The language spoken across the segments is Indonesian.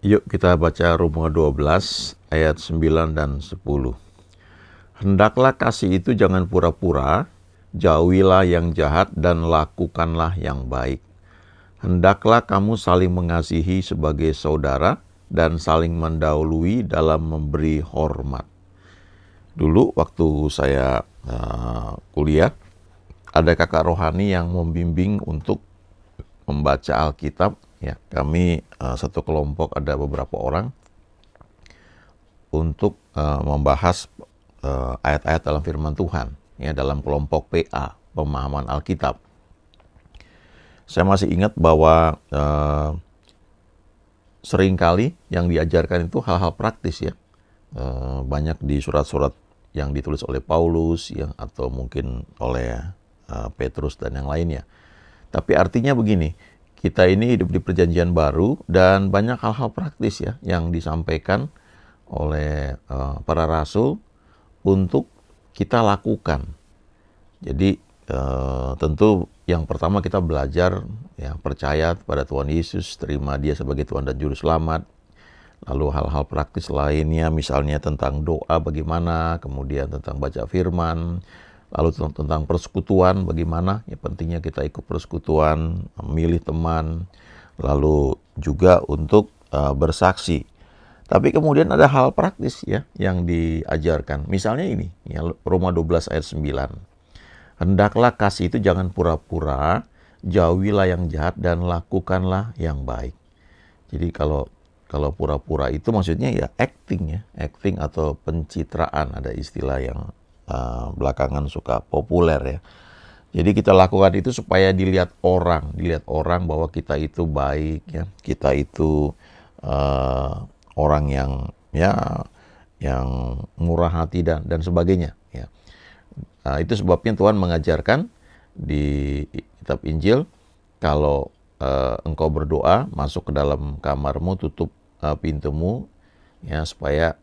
Yuk kita baca Roma 12 ayat 9 dan 10. Hendaklah kasih itu jangan pura-pura, jauhilah yang jahat dan lakukanlah yang baik. Hendaklah kamu saling mengasihi sebagai saudara dan saling mendahului dalam memberi hormat. Dulu waktu saya kuliah, ada kakak rohani yang membimbing untuk membaca Alkitab. Ya, kami satu kelompok ada beberapa orang untuk membahas ayat-ayat dalam firman Tuhan, ya, dalam kelompok PA, pemahaman Alkitab. Saya masih ingat bahwa seringkali yang diajarkan itu hal-hal praktis, ya. Banyak di surat-surat yang ditulis oleh Paulus, ya, atau mungkin oleh Petrus dan yang lainnya. Tapi artinya begini, kita ini hidup di perjanjian baru dan banyak hal-hal praktis, ya, yang disampaikan oleh para rasul untuk kita lakukan. Jadi tentu yang pertama kita belajar, ya, percaya pada Tuhan Yesus, terima Dia sebagai Tuhan dan Juru Selamat. Lalu hal-hal praktis lainnya, misalnya tentang doa bagaimana, kemudian tentang baca firman, lalu tentang persekutuan bagaimana, ya pentingnya kita ikut persekutuan, memilih teman, lalu juga untuk bersaksi. Tapi kemudian ada hal praktis, ya, yang diajarkan. Misalnya ini, ya, Roma 12 ayat 9. Hendaklah kasih itu jangan pura-pura, jauhilah yang jahat dan lakukanlah yang baik. Jadi kalau pura-pura itu maksudnya ya acting, ya, acting atau pencitraan, ada istilah yang belakangan suka populer, ya. Jadi kita lakukan itu supaya dilihat orang bahwa kita itu baik, ya, kita itu orang yang, ya, yang murah hati dan sebagainya, ya. Itu sebabnya Tuhan mengajarkan di kitab Injil, kalau engkau berdoa, masuk ke dalam kamarmu, tutup pintumu, ya, supaya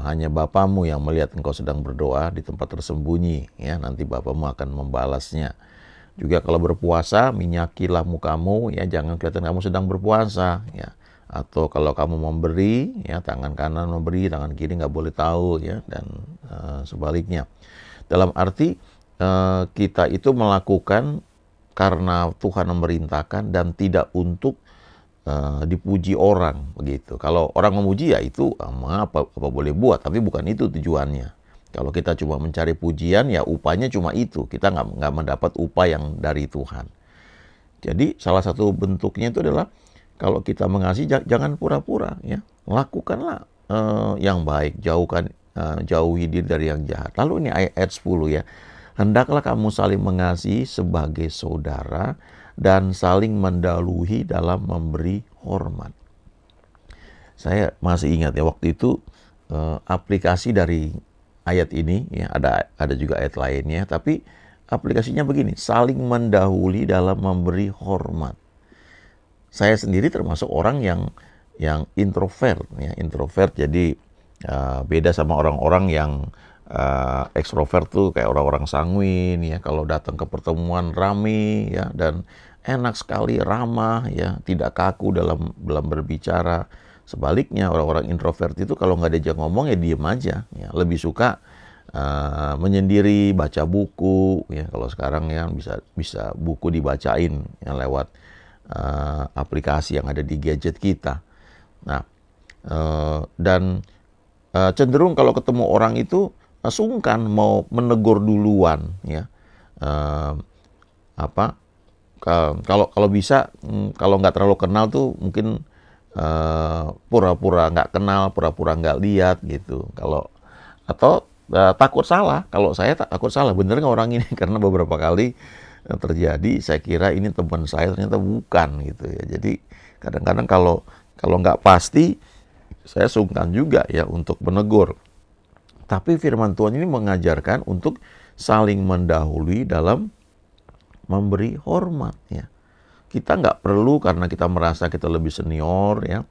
hanya Bapamu yang melihat engkau sedang berdoa di tempat tersembunyi, ya, nanti Bapamu akan membalasnya. Juga kalau berpuasa, minyakilah mukamu, ya, jangan kelihatan kamu sedang berpuasa, ya. Atau kalau kamu memberi, ya, tangan kanan memberi, tangan kiri nggak boleh tahu, ya, dan sebaliknya. Dalam arti kita itu melakukan karena Tuhan memerintahkan dan tidak untuk dipuji orang, begitu. Kalau orang memuji, ya itu apa boleh buat, tapi bukan itu tujuannya. Kalau kita cuma mencari pujian, ya upahnya cuma itu, kita nggak mendapat upah yang dari Tuhan. Jadi salah satu bentuknya itu adalah kalau kita mengasihi, jangan pura-pura, ya, lakukanlah yang baik, jauhi diri dari yang jahat. Lalu ini ayat 10, ya. Hendaklah kamu saling mengasihi sebagai saudara dan saling mendahului dalam memberi hormat. Saya masih ingat, ya, waktu itu aplikasi dari ayat ini, ya, ada juga ayat lainnya, tapi aplikasinya begini, saling mendahului dalam memberi hormat. Saya sendiri termasuk orang yang introvert, ya, introvert. Jadi beda sama orang-orang yang ekstrovert tuh, kayak orang-orang sanguin, ya, kalau datang ke pertemuan rame, ya, dan enak sekali, ramah, ya, tidak kaku dalam berbicara. Sebaliknya orang-orang introvert itu kalau nggak diajak ngomong, ya diem aja, ya, lebih suka menyendiri, baca buku, ya. Kalau sekarang, ya, bisa buku dibacain, ya, lewat aplikasi yang ada di gadget kita. Nah, dan cenderung kalau ketemu orang itu sungkan mau menegur duluan, ya. Kalau bisa, kalau nggak terlalu kenal tuh mungkin pura-pura nggak kenal, pura-pura nggak lihat, gitu. Atau takut salah. Kalau saya takut salah, bener nggak orang ini? Karena beberapa kali terjadi, saya kira ini teman saya, ternyata bukan, gitu, ya. Jadi kadang-kadang kalau nggak pasti, saya sungkan juga, ya, untuk menegur. Tapi firman Tuhan ini mengajarkan untuk saling mendahului dalam memberi hormat, ya. Kita nggak perlu karena kita merasa kita lebih senior, ya,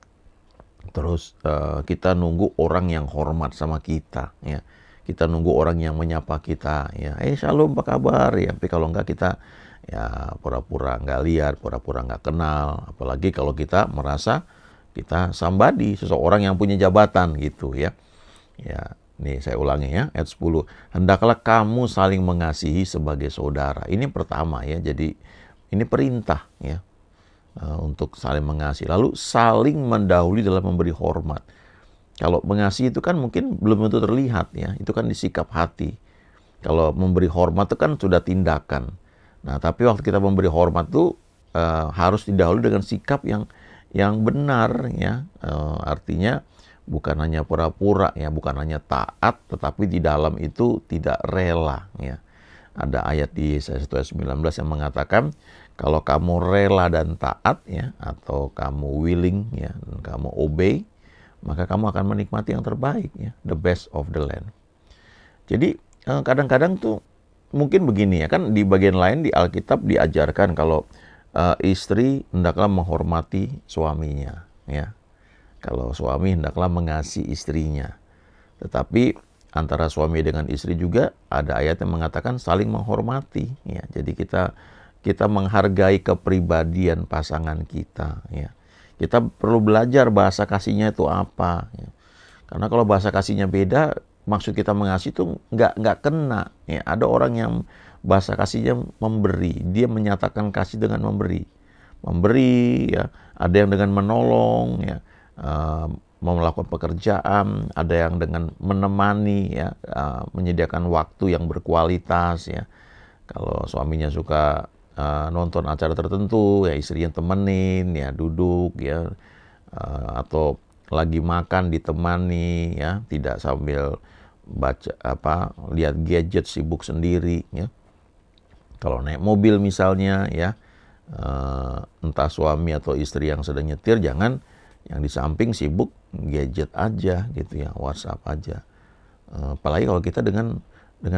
terus kita nunggu orang yang hormat sama kita, ya. Kita nunggu orang yang menyapa kita, ya, shalom, apa kabar, ya. Tapi kalau enggak, kita, ya, pura-pura nggak lihat, pura-pura nggak kenal. Apalagi kalau kita merasa Kita somebody, seseorang yang punya jabatan gitu ya. Ya, nih saya ulangi ya, ayat 10. Hendaklah kamu saling mengasihi sebagai saudara. Ini pertama ya, jadi ini perintah ya, untuk saling mengasihi. Lalu saling mendahului dalam memberi hormat. Kalau mengasihi itu kan mungkin belum tentu terlihat ya, itu kan di sikap hati. Kalau memberi hormat itu kan sudah tindakan. Nah, tapi waktu kita memberi hormat itu harus didahului dengan sikap yang benar ya. Artinya bukan hanya pura-pura ya, bukan hanya taat, tetapi di dalam itu tidak rela ya. Ada ayat di Yesaya 1 ayat 19 yang mengatakan kalau kamu rela dan taat ya, atau kamu willing ya, dan kamu obey, maka kamu akan menikmati yang terbaik ya, the best of the land. Jadi kadang-kadang tuh mungkin begini ya, kan di bagian lain di Alkitab diajarkan kalau istri hendaklah menghormati suaminya ya. Kalau suami hendaklah mengasihi istrinya. Tetapi antara suami dengan istri juga ada ayat yang mengatakan saling menghormati ya. Jadi kita menghargai kepribadian pasangan kita ya. Kita perlu belajar bahasa kasihnya itu apa ya. Karena kalau bahasa kasihnya beda, maksud kita mengasihi itu nggak kena ya. Ada orang yang bahasa kasihnya memberi, dia menyatakan kasih dengan memberi ya. Ada yang dengan menolong ya, melakukan pekerjaan, ada yang dengan menemani ya, menyediakan waktu yang berkualitas ya. Kalau suaminya suka nonton acara tertentu ya, istrinya temenin ya, duduk ya, atau lagi makan ditemani ya, tidak sambil lihat gadget, sibuk sendiri ya. Kalau naik mobil misalnya ya, entah suami atau istri yang sedang nyetir, jangan yang di samping sibuk gadget aja gitu ya, WhatsApp aja. Apalagi kalau kita dengan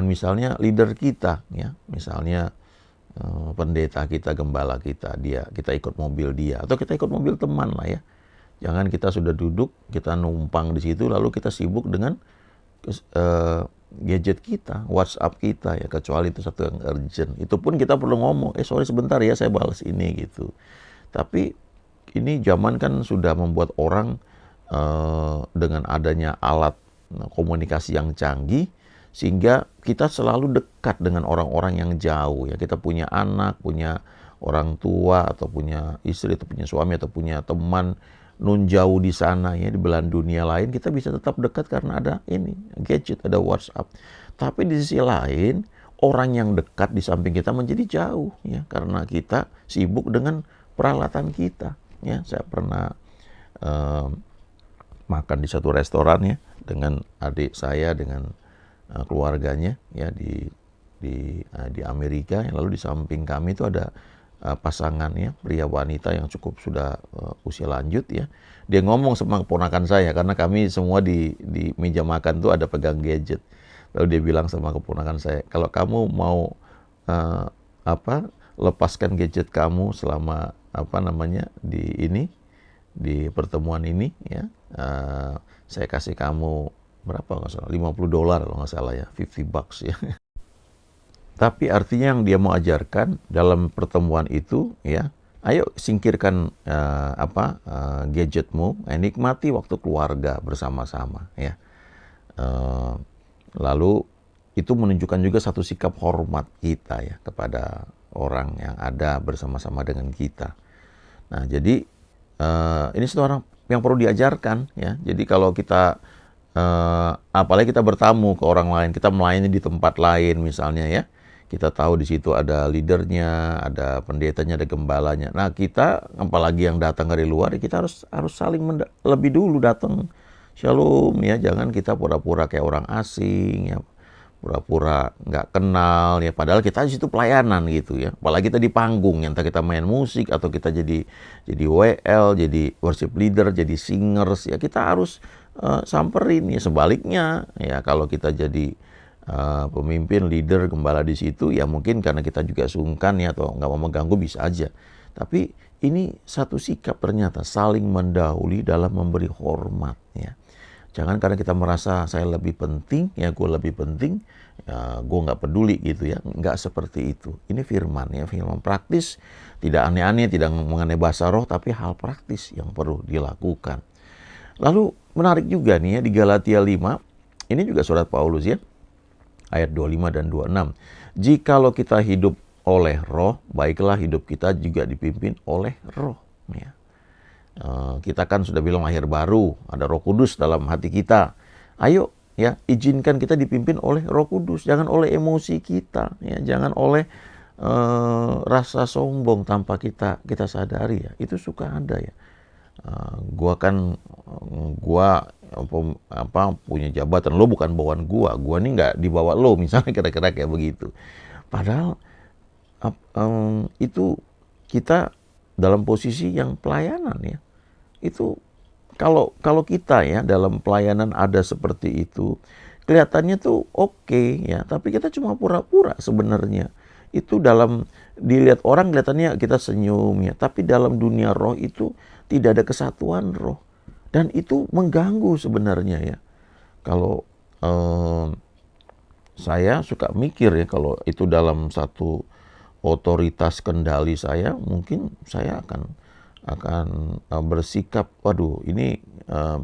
misalnya leader kita ya, misalnya pendeta kita, gembala kita, kita ikut mobil dia, atau kita ikut mobil teman lah ya. Jangan kita sudah duduk, kita numpang di situ, lalu kita sibuk dengan gadget kita, WhatsApp kita ya, kecuali itu satu yang urgent. Itu pun kita perlu ngomong, sorry sebentar ya, saya balas ini gitu. Tapi ini zaman kan sudah membuat orang dengan adanya alat komunikasi yang canggih, sehingga kita selalu dekat dengan orang-orang yang jauh ya. Kita punya anak, punya orang tua, atau punya istri, atau punya suami, atau punya teman nun jauh di sana ya, di belahan dunia lain, kita bisa tetap dekat karena ada ini gadget, ada WhatsApp. Tapi di sisi lain, orang yang dekat di samping kita menjadi jauh ya, karena kita sibuk dengan peralatan kita ya. Saya pernah makan di satu restoran ya, dengan adik saya, dengan keluarganya ya, di Amerika. Lalu di samping kami itu ada pasangan ya, pria wanita yang cukup sudah usia lanjut ya. Dia ngomong sama keponakan saya, karena kami semua di meja makan tuh ada pegang gadget. Lalu dia bilang sama keponakan saya, kalau kamu mau lepaskan gadget kamu selama di pertemuan ini ya, saya kasih kamu berapa nggak salah, $50 kalau nggak salah ya, $50 ya. Tapi artinya yang dia mau ajarkan dalam pertemuan itu ya, ayo singkirkan gadgetmu, nikmati waktu keluarga bersama-sama ya. Lalu itu menunjukkan juga satu sikap hormat kita ya kepada orang yang ada bersama-sama dengan kita. Nah, jadi ini satu orang yang perlu diajarkan ya. Jadi kalau kita apalagi kita bertamu ke orang lain, kita melayani di tempat lain misalnya ya, kita tahu di situ ada leadernya, ada pendetanya, ada gembalanya. Nah, kita apalagi yang datang dari luar, kita harus saling lebih dulu datang. Shalom ya, jangan kita pura-pura kayak orang asing ya, pura-pura nggak kenal ya, padahal kita di situ pelayanan gitu ya. Apalagi kita di panggung, entah kita main musik atau kita jadi WL, jadi worship leader, jadi singers ya, kita harus samperin ya. Sebaliknya ya, kalau kita jadi pemimpin, leader, gembala di situ ya, mungkin karena kita juga sungkan ya, atau nggak mau mengganggu, bisa aja. Tapi ini satu sikap ternyata saling mendahului dalam memberi hormat ya. Jangan karena kita merasa saya lebih penting, ya gue lebih penting, ya gue nggak peduli gitu ya. Nggak seperti itu. Ini firman ya, firman praktis, tidak aneh-aneh, tidak mengenai bahasa roh, tapi hal praktis yang perlu dilakukan. Lalu menarik juga nih ya di Galatia 5, ini juga surat Paulus ya, ayat 25 dan 26. Jikalau kita hidup oleh roh, baiklah hidup kita juga dipimpin oleh roh. Ya. Kita kan sudah bilang lahir baru, ada Roh Kudus dalam hati kita. Ayo ya, izinkan kita dipimpin oleh Roh Kudus, jangan oleh emosi kita, ya, jangan oleh rasa sombong tanpa kita sadari ya. Itu suka ada ya. Gua punya jabatan, lo bukan bawaan gua nih nggak dibawa lo, misalnya kira-kira kayak begitu. Padahal itu kita dalam posisi yang pelayanan ya. Itu kalau kita ya dalam pelayanan ada seperti itu, kelihatannya tuh oke ya, tapi kita cuma pura-pura sebenarnya. Itu dalam dilihat orang kelihatannya kita senyum ya, tapi dalam dunia roh itu tidak ada kesatuan roh. Dan itu mengganggu sebenarnya ya. Kalau saya suka mikir ya, kalau itu dalam satu otoritas kendali saya, mungkin saya akan bersikap, waduh ini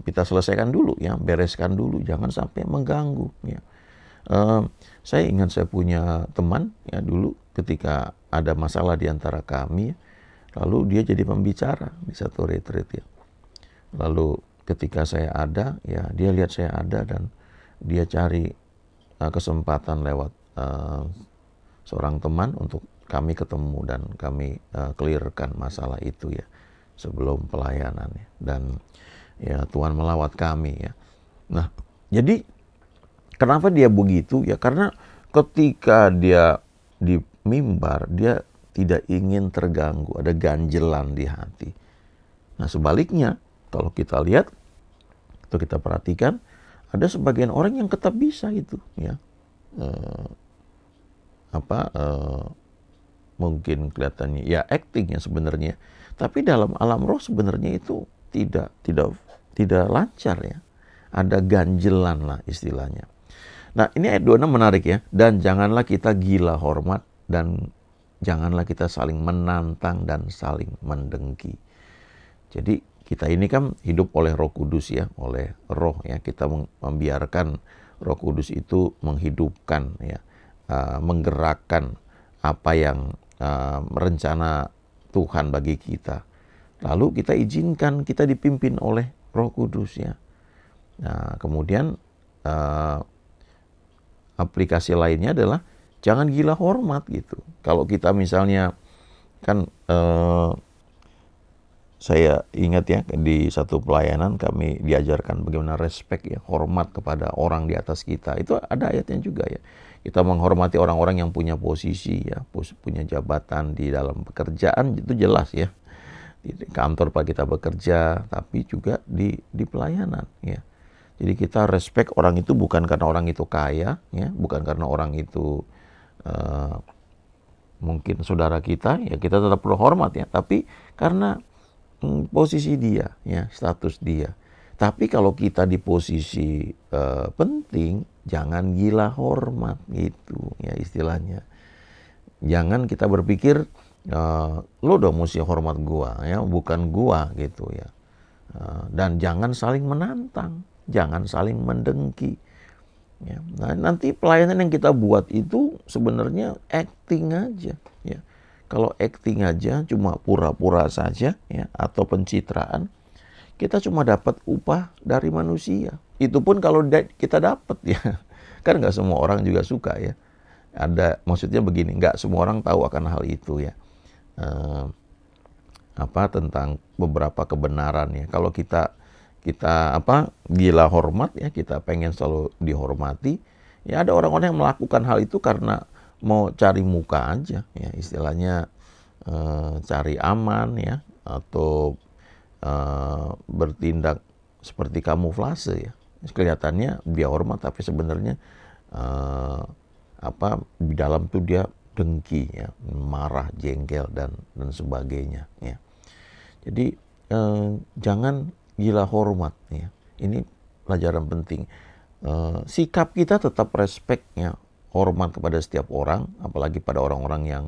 kita selesaikan dulu ya, bereskan dulu, jangan sampai mengganggu ya. Saya ingat saya punya teman ya dulu ketika ada masalah di antara kami, lalu dia jadi pembicara di satu retreat ya. Lalu ketika saya ada ya, dia lihat saya ada dan dia cari kesempatan lewat seorang teman untuk kami ketemu dan kami clearkan masalah itu ya sebelum pelayanan ya. Dan ya Tuhan melawat kami ya. Nah, jadi kenapa dia begitu ya? Karena ketika dia di mimbar, dia tidak ingin terganggu, ada ganjelan di hati. Nah, sebaliknya kalau kita lihat atau kita perhatikan, ada sebagian orang yang tetap bisa itu ya. Mungkin kelihatannya ya acting ya sebenarnya, tapi dalam alam roh sebenarnya itu tidak lancar ya, ada ganjelan lah istilahnya. Nah ini ayat 26 menarik ya, dan janganlah kita gila hormat dan janganlah kita saling menantang dan saling mendengki. Jadi kita ini kan hidup oleh Roh Kudus ya, oleh roh ya, kita membiarkan Roh Kudus itu menghidupkan ya, menggerakkan apa yang rencana Tuhan bagi kita. Lalu kita izinkan kita dipimpin oleh Roh Kudus ya. Nah, kemudian aplikasi lainnya adalah jangan gila hormat gitu. Kalau kita misalnya kan saya ingat ya di satu pelayanan kami diajarkan bagaimana respect ya, hormat kepada orang di atas kita. Itu ada ayatnya juga ya. Kita menghormati orang-orang yang punya posisi ya, punya jabatan di dalam pekerjaan, itu jelas ya. Di kantor Pak kita bekerja, tapi juga di pelayanan ya. Jadi kita respect orang itu bukan karena orang itu kaya ya, bukan karena orang itu mungkin saudara kita ya, kita tetap perlu hormat ya, tapi karena posisi dia ya, status dia. Tapi kalau kita di posisi penting, jangan gila hormat gitu ya istilahnya. Jangan kita berpikir lo dong mesti hormat gua ya, bukan gua gitu ya. Dan jangan saling menantang, jangan saling mendengki. Ya. Nah, nanti pelayanan yang kita buat itu sebenarnya acting aja ya. Kalau acting aja cuma pura-pura saja ya, atau pencitraan, kita cuma dapat upah dari manusia. Itu pun kalau kita dapat ya. Kan nggak semua orang juga suka ya. Maksudnya begini, nggak semua orang tahu akan hal itu ya. Tentang beberapa kebenaran ya. Kalau kita gila hormat ya, kita pengen selalu dihormati. Ya ada orang-orang yang melakukan hal itu karena mau cari muka aja ya, istilahnya cari aman ya, atau bertindak seperti kamuflase ya. Kelihatannya dia hormat tapi sebenarnya di dalam tuh dia dengki ya, marah, jengkel dan sebagainya ya. Jadi jangan gila hormat ya. Ini pelajaran penting. Sikap kita tetap respect-nya, hormat kepada setiap orang, apalagi pada orang-orang yang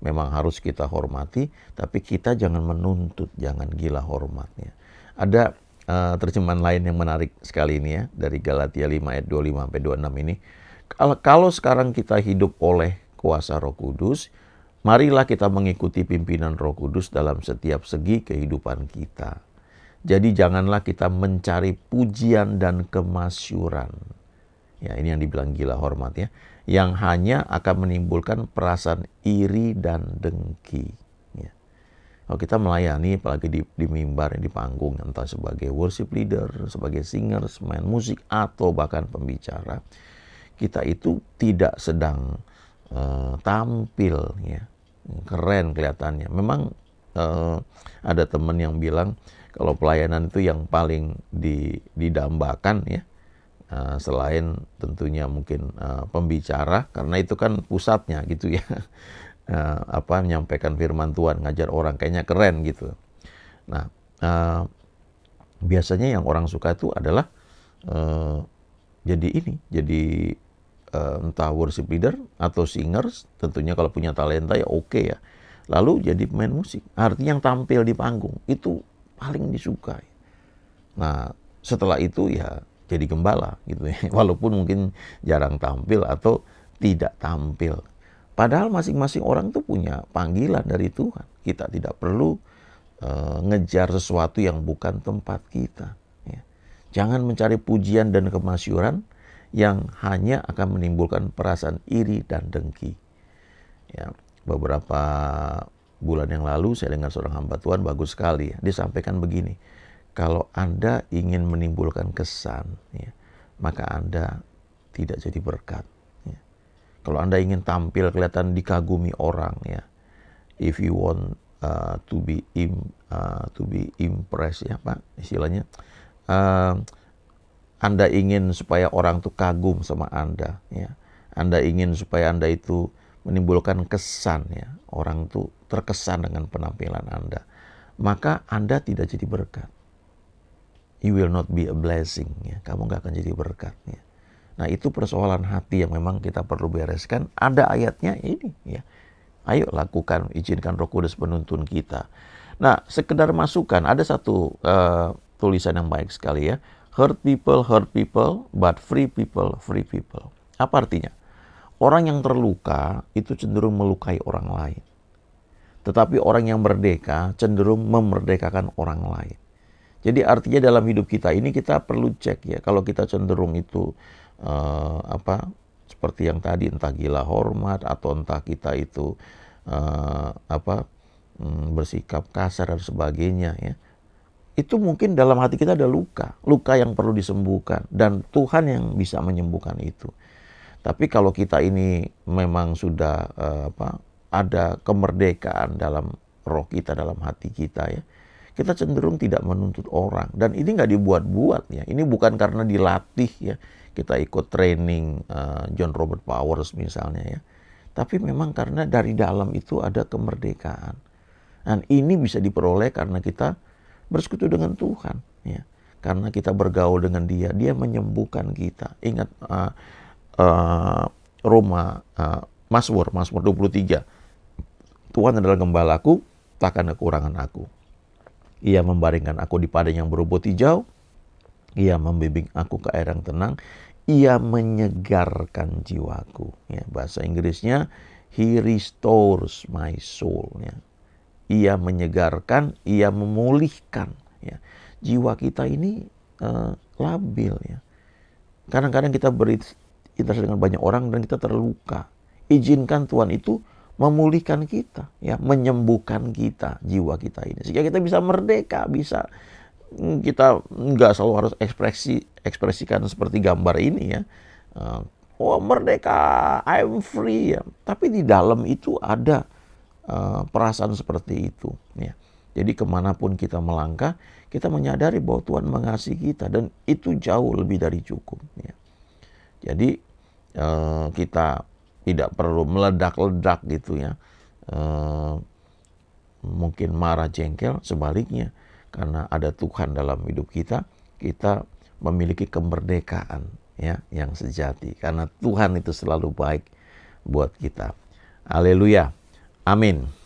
memang harus kita hormati, tapi kita jangan menuntut, jangan gila hormatnya. Ada terjemahan lain yang menarik sekali ini ya, dari Galatia 5 ayat 25-26 ini. Kalau sekarang kita hidup oleh kuasa Roh Kudus, marilah kita mengikuti pimpinan Roh Kudus dalam setiap segi kehidupan kita. Jadi janganlah kita mencari pujian dan kemasyuran. Ya, ini yang dibilang gila hormat ya. Yang hanya akan menimbulkan perasaan iri dan dengki. Ya. Kalau kita melayani, apalagi di mimbar, di panggung, entah sebagai worship leader, sebagai singer, main musik, atau bahkan pembicara, kita itu tidak sedang tampil ya, keren kelihatannya. Memang ada teman yang bilang kalau pelayanan itu yang paling didambakan ya, selain tentunya mungkin pembicara, karena itu kan pusatnya gitu ya, menyampaikan firman Tuhan, ngajar orang, kayaknya keren gitu. Nah, biasanya yang orang suka itu adalah jadi entah worship leader atau singers, tentunya kalau punya talenta ya oke ya. Lalu jadi pemain musik, artinya yang tampil di panggung itu paling disukai. Nah, setelah itu ya jadi gembala gitu ya, walaupun mungkin jarang tampil atau tidak tampil. Padahal masing-masing orang tuh punya panggilan dari Tuhan. Kita tidak perlu ngejar sesuatu yang bukan tempat kita. Ya. Jangan mencari pujian dan kemasyuran yang hanya akan menimbulkan perasaan iri dan dengki. Ya, beberapa bulan yang lalu saya dengar seorang hamba Tuhan bagus sekali ya. Dia sampaikan begini, kalau Anda ingin menimbulkan kesan, ya, maka Anda tidak jadi berkat. Ya. Kalau Anda ingin tampil kelihatan dikagumi orang, ya, if you want to be impressed, ya Pak, istilahnya, Anda ingin supaya orang tuh kagum sama Anda, ya. Anda ingin supaya Anda itu menimbulkan kesan ya, orang tuh terkesan dengan penampilan Anda, maka Anda tidak jadi berkat. You will not be a blessing ya, kamu gak akan jadi berkat ya. Nah, itu persoalan hati yang memang kita perlu bereskan. Ada ayatnya ini ya. Ayo lakukan, izinkan Roh Kudus menuntun kita. Nah, sekedar masukan, ada satu tulisan yang baik sekali ya. Hurt people, but free people, free people. Apa artinya? Orang yang terluka itu cenderung melukai orang lain. Tetapi orang yang merdeka cenderung memerdekakan orang lain. Jadi artinya dalam hidup kita ini kita perlu cek ya. Kalau kita cenderung itu seperti yang tadi, entah gila hormat atau entah kita itu bersikap kasar dan sebagainya ya. Itu mungkin dalam hati kita ada luka yang perlu disembuhkan, dan Tuhan yang bisa menyembuhkan itu. Tapi kalau kita ini memang sudah ada kemerdekaan dalam roh kita, dalam hati kita ya, kita cenderung tidak menuntut orang. Dan ini nggak dibuat-buat ya. Ini bukan karena dilatih ya. Kita ikut training John Robert Powers misalnya ya. Tapi memang karena dari dalam itu ada kemerdekaan. Dan ini bisa diperoleh karena kita bersekutu dengan Tuhan ya. Karena kita bergaul dengan Dia, Dia menyembuhkan kita. Ingat Mazmur 23. Tuhan adalah gembalaku, takkan kekurangan aku. Ia membaringkan aku di padang yang berumput hijau. Ia membimbing aku ke air yang tenang. Ia menyegarkan jiwaku. Ya, bahasa Inggrisnya, He restores my soul. Ya. Ia menyegarkan, Ia memulihkan. Ya. Jiwa kita ini labil. Ya. Kadang-kadang kita berinteraksi dengan banyak orang dan kita terluka. Izinkan Tuhan itu memulihkan kita, ya, menyembuhkan kita, jiwa kita ini, sehingga kita bisa merdeka, bisa kita nggak selalu harus ekspresikan seperti gambar ini ya. Merdeka, I'm free ya. Tapi di dalam itu ada perasaan seperti itu ya. Jadi kemanapun kita melangkah, kita menyadari bahwa Tuhan mengasihi kita, dan itu jauh lebih dari cukup ya. Jadi kita tidak perlu meledak-ledak gitu ya. Mungkin marah, jengkel, sebaliknya. Karena ada Tuhan dalam hidup kita, kita memiliki kemerdekaan ya yang sejati, karena Tuhan itu selalu baik buat kita. Haleluya. Amin.